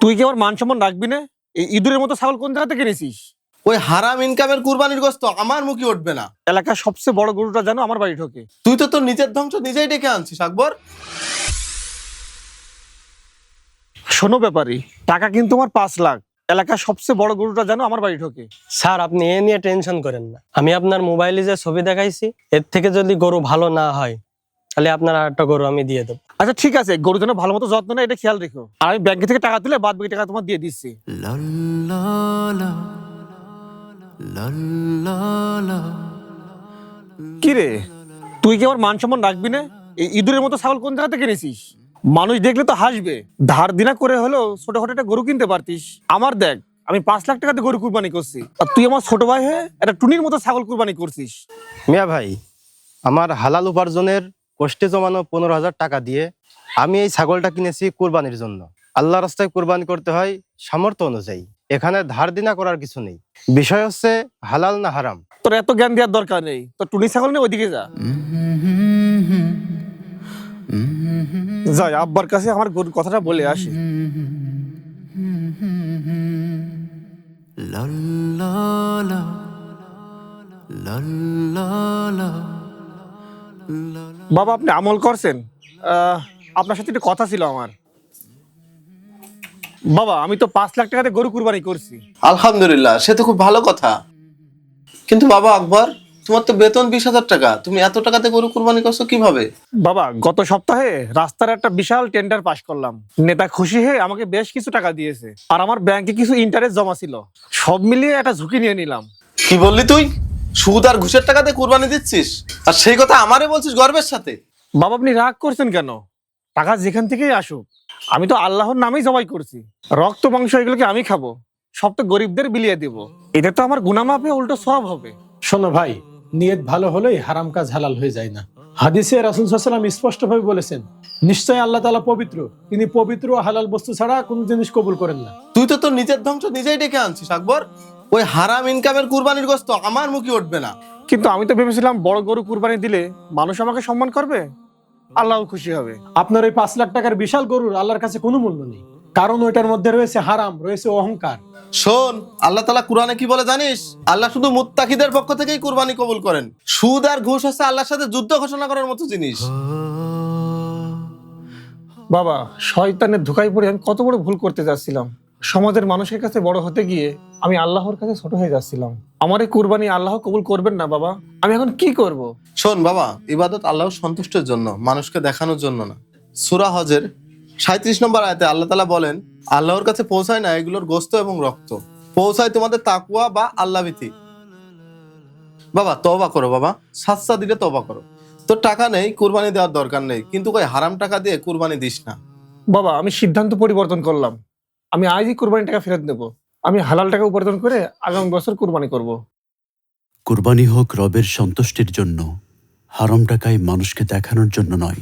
তুই কি আমার মান সম্মান রাখবি না? এই ইঁদুরের মতো ছাগল কোন জায়গা থেকে এনেছিস? ওই হারাম ইনকামের কুরবানির গোশত আমার মুখে উঠবে না। এলাকার সবচেয়ে বড় গরুটা যেন আমার বাড়ি ঢোকে। তুই তো তোর নিজের ধ্বংস নিজেই ডেকে আনছিস আকবর। শোনো ব্যাপারী, টাকা কিন্তু আমার 5 লাখ। এলাকার সবচেয়ে বড় গরুটা যেন আমার বাড়ি ঢোকে। স্যার, আপনি এ নিয়ে টেনশন করেন না। আমি আপনার মোবাইলে যে ছবি দেখাইছি, এর থেকে যদি গরু ভালো না হয় তাহলে আপনার আরেকটা গরু আমি দিয়ে দেবো। আচ্ছা ঠিক আছে, গরু যেন ভালো মতো যত্ন নেয় এটা খেয়াল রেখো। আর আমি ব্যাংকে থেকে টাকা তুলে বাদ বাকি টাকা তোমার দিয়ে দিচ্ছি। কি রে, তুই কি আমার মান সম্মান রাখবি না? এই ইঁদুরের মতো ছাগল কোন জায়গা থেকে এনেছিস? মানুষ দেখলে তো হাসবে। ধার দিনা করে হলেও ছোটখাটো একটা গরু কিনতে পারতিস। আমার দেখ, আমি 5 লাখ টাকাতে গরু কুরবানি করছি, আর তুই আমার ছোট ভাই হয়ে একটা টুনির মতো ছাগল কুরবানি করছিস। মিয়া ভাই, আমার হালাল উপার্জনের কষ্টে জমানো 15,000 টাকা দিয়ে আমি এই ছাগলটা কিনেছি কুরবানির জন্য। আল্লাহ রাস্তায় কুরবানি করতে হয় সামর্থ্য অনুযায়ী। এখানে ধার দিনা করার কিছু নেই। বিষয় হচ্ছে হালাল না হারাম। তোর এত জ্ঞান দেওয়ার দরকার নেই। তোর টুনি ছাগল নিয়ে ওইদিকে যা। যাই আব্বার কাছে আমার গরুর কথাটা বলে আসি। বাবা, আপনি আমল করছেন? আপনার সাথে একটু কথা ছিল আমার। বাবা, আমি তো 5 লাখ টাকাতে গরু কুরবানি করছি। আলহামদুলিল্লাহ, সে তো খুব ভালো কথা। কিন্তু বাবা আকবর, তোমার তো বেতন 20,000 টাকা, তুমি এত টাকাতে গরু কুরবানি করছো কিভাবে? বাবা, গত সপ্তাহে রাস্তার একটা বিশাল টেন্ডার পাস করলাম। নেতা খুশি হয়ে আমাকে বেশ কিছু টাকা দিয়েছে, আর আমার ব্যাংকে কিছু ইন্টারেস্ট জমা ছিল। সব মিলিয়ে একটা ঝুঁকি নিয়ে নিলাম। কি বললি তুই? সুদ আর ঘুষের টাকাতে কুরবানি দিচ্ছিস, আর সেই কথা আমারে বলছিস গর্বের সাথে? বাবা, আপনি রাগ করছেন কেন? টাকা যেখান থেকেই আসুক, আমি তো আল্লাহর নামেই জবাই করছি। রক্ত মাংস এগুলোকে আমি খাবো, সব তো গরিবদের বিলিয়ে দিব। এটা তো আমার গুনাহ মাপে উল্টো সওয়াব হবে। শোনো ভাই, নিয়ত ভালো হলেই হারাম কাজ হালাল হয়ে যায় না। হাদিসে রাসূল সাল্লাল্লাহু আলাইহি ওয়াসাল্লাম স্পষ্টভাবে বলেছেন, নিশ্চয় আল্লাহ তাআলা পবিত্র, তিনি পবিত্র ও হালাল বস্তু ছাড়া কোনো জিনিস কবুল করেন না। তুই তো তোর নিজের ধ্বংস নিজেই ডেকে আনছিস আকবর। ওই হারাম ইনকামের কুরবানির গোশত আমার মুখে উঠবে না। কিন্তু আমি তো ভেবেছিলাম বড় গরু কুরবানি দিলে মানুষ আমাকে সম্মান করবে, আল্লাহও খুশি হবে। আপনার ওই 5 লাখ টাকার বিশাল গরুর আল্লাহর কাছে কোনো মূল্য নেই, কারণ ওইটার মধ্যে রয়েছে হারাম, রয়েছে অহংকার। শোন, আল্লাহ তাআলা কুরআনে কি বলে জানিস? আল্লাহ শুধু মুত্তাকিদের পক্ষ থেকেই কুরবানি কবুল করেন। সুদ আর ঘুষ হচ্ছে আল্লাহর সাথে যুদ্ধ ঘোষণা করার মতো জিনিস। বাবা, শয়তানের ধোঁকায় পড়ে আমি কত বড় ভুল করতে যাচ্ছিলাম। সমাজের মানুষের কাছে বড় হতে গিয়ে আমি আল্লাহর কাছে ছোট হয়ে যাচ্ছিলাম। আমার এই কুরবানি আল্লাহ কবুল করবেন না বাবা। আমি এখন কি করব? শোন বাবা, ইবাদত আল্লাহর সন্তুষ্টের জন্য, মানুষকে দেখানোর জন্য না। সূরা হজের 37 নম্বর আয়াতে আল্লাহ তাআলা বলেন, আল্লাহর কাছে পৌঁছায় না এগুলোর গোশত এবং রক্ত, পৌঁছায় তোমাদের তাকওয়া বা আল্লাহভীতি। বাবা তওবা করো, বাবা সাচ্চা দিলে তওবা করো। তোর টাকা নেই, কুরবানি দেওয়ার দরকার নেই, কিন্তু ওই হারাম টাকা দিয়ে কুরবানি দিস না। বাবা, আমি সিদ্ধান্ত পরিবর্তন করলাম। আমি আজই কুরবানি টাকা ফেরত নেব। আমি হালাল টাকা উপার্জন করে আগামী বছর কুরবানি করব। কুরবানি হোক রবের সন্তুষ্টির জন্য, হারাম টাকায় মানুষকে দেখানোর জন্য নয়।